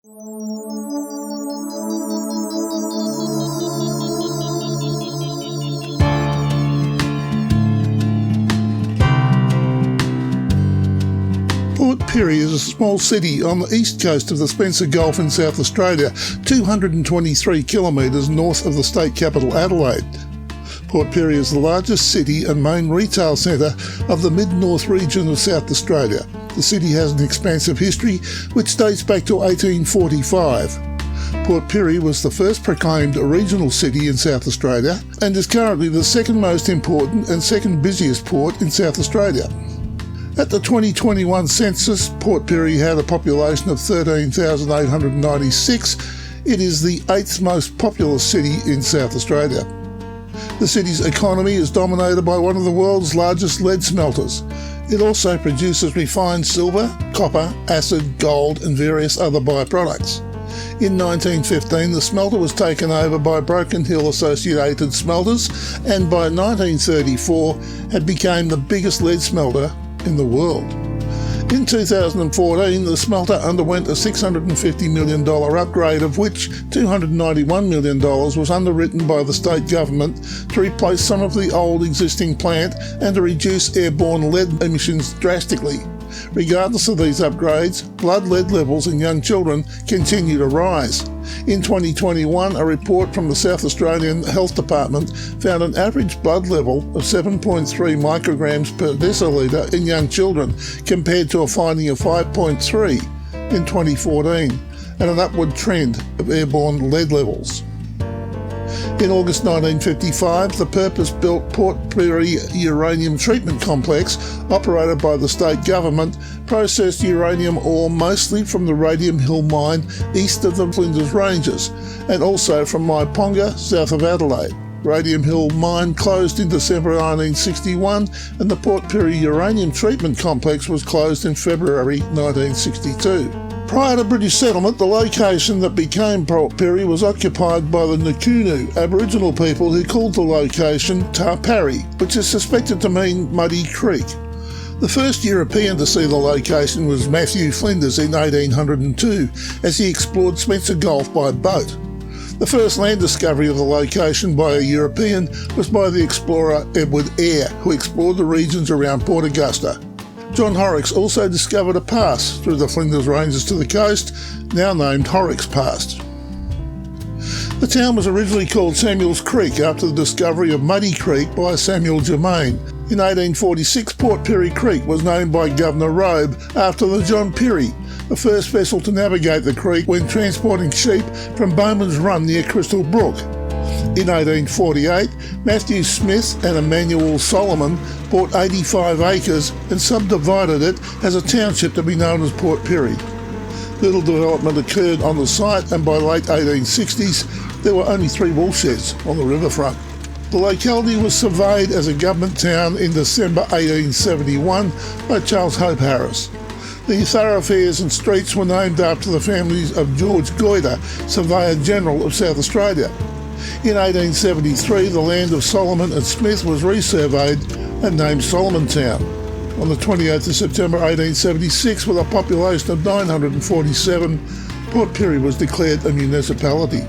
Port Pirie is a small city on the east coast of the Spencer Gulf in South Australia, 223 kilometres north of the state capital Adelaide. Port Pirie is the largest city and main retail centre of the mid-north region of South Australia. The city has an expansive history which dates back to 1845. Port Pirie was the first proclaimed regional city in South Australia and is currently the second most important and second busiest port in South Australia. At the 2021 census, Port Pirie had a population of 13,896. It is the 8th most populous city in South Australia. The city's economy is dominated by one of the world's largest lead smelters. It also produces refined silver, copper, acid, gold and various other byproducts. In 1915, the smelter was taken over by Broken Hill Associated Smelters and by 1934 had become the biggest lead smelter in the world. In 2014, the smelter underwent a $650 million upgrade, of which $291 million was underwritten by the state government to replace some of the old existing plant and to reduce airborne lead emissions drastically. Regardless of these upgrades, blood lead levels in young children continue to rise. In 2021, a report from the South Australian Health Department found an average blood level of 7.3 micrograms per decilitre in young children, compared to a finding of 5.3 in 2014, and an upward trend of airborne lead levels. In August 1955, the purpose-built Port Pirie uranium treatment complex, operated by the state government, processed uranium ore mostly from the Radium Hill mine east of the Flinders Ranges, and also from Myponga, south of Adelaide. Radium Hill mine closed in December 1961, and the Port Pirie uranium treatment complex was closed in February 1962. Prior to British settlement, the location that became Port Pirie was occupied by the Ngukunu Aboriginal people, who called the location Tarpari, which is suspected to mean Muddy Creek. The first European to see the location was Matthew Flinders in 1802, as he explored Spencer Gulf by boat. The first land discovery of the location by a European was by the explorer Edward Eyre, who explored the regions around Port Augusta. John Horrocks also discovered a pass through the Flinders Ranges to the coast, now named Horrocks Pass. The town was originally called Samuel's Creek after the discovery of Muddy Creek by Samuel Germain. In 1846, Port Pirie Creek was named by Governor Robe after the John Pirie, the first vessel to navigate the creek when transporting sheep from Bowman's Run near Crystal Brook. In 1848, Matthew Smith and Emmanuel Solomon bought 85 acres and subdivided it as a township to be known as Port Pirie. Little development occurred on the site, and by late 1860s there were only 3 wool sheds on the riverfront. The locality was surveyed as a government town in December 1871 by Charles Hope Harris. The thoroughfares and streets were named after the families of George Goyder, Surveyor General of South Australia. In 1873, the land of Solomon and Smith was resurveyed and named Solomon Town. On the 28th of September 1876, with a population of 947, Port Pirie was declared a municipality.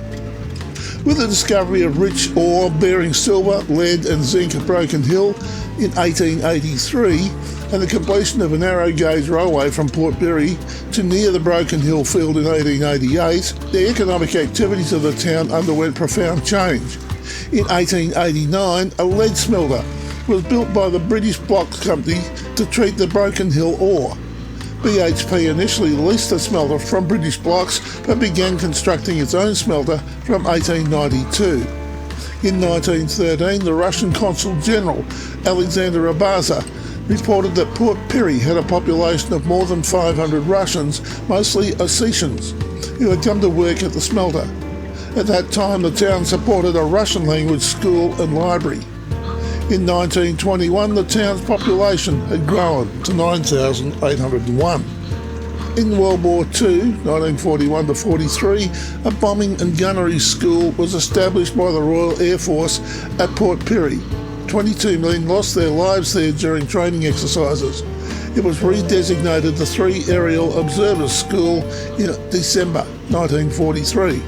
With the discovery of rich ore bearing silver, lead and zinc at Broken Hill in 1883, and the completion of a narrow gauge railway from Port Pirie to near the Broken Hill field in 1888, the economic activities of the town underwent profound change. In 1889, a lead smelter was built by the British Blocks Company to treat the Broken Hill ore. BHP initially leased the smelter from British Blocks but began constructing its own smelter from 1892. In 1913, the Russian Consul General, Alexander Abaza, reported that Port Pirie had a population of more than 500 Russians, mostly Ossetians, who had come to work at the smelter. At that time, the town supported a Russian language school and library. In 1921, the town's population had grown to 9,801. In World War II, 1941 to 43, a bombing and gunnery school was established by the Royal Air Force at Port Pirie. 22 men lost their lives there during training exercises. It was redesignated the 3 Aerial Observers School in December 1943.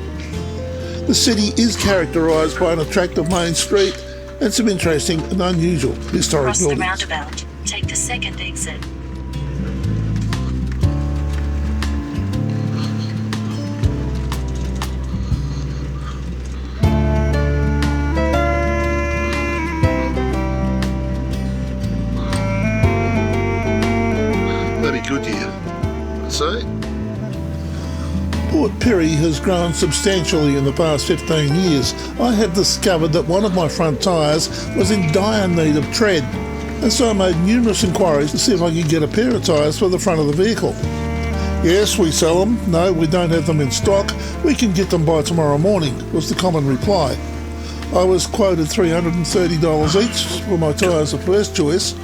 The city is characterised by an attractive main street and some interesting and unusual historic Cross the buildings. roundabout. Take the second exit. That'd be good here. See? Port Pirie has grown substantially in the past 15 years. I had discovered that one of my front tyres was in dire need of tread, and so I made numerous inquiries to see if I could get a pair of tyres for the front of the vehicle. Yes, we sell them. No, we don't have them in stock. We can get them by tomorrow morning, was the common reply. I was quoted $330 each for my tyres of first choice,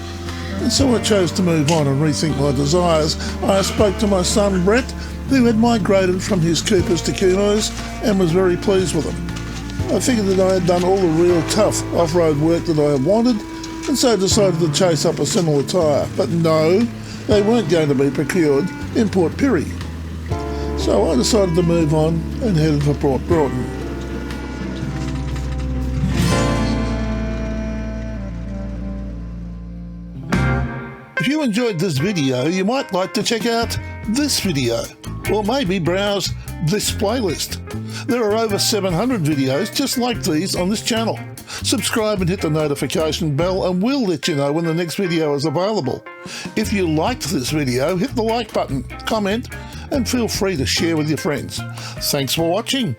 and so I chose to move on and rethink my desires. I spoke to my son Brett, who had migrated from his Coopers to Kunos and was very pleased with them. I figured that I had done all the real tough off-road work that I wanted, and so decided to chase up a similar tyre. But no, they weren't going to be procured in Port Pirie. So I decided to move on and headed for Port Broughton. If you enjoyed this video, you might like to check out this video, or maybe browse this playlist. There are over 700 videos just like these on this channel. Subscribe and hit the notification bell and we'll let you know when the next video is available. If you liked this video, hit the like button, comment, and feel free to share with your friends. Thanks for watching.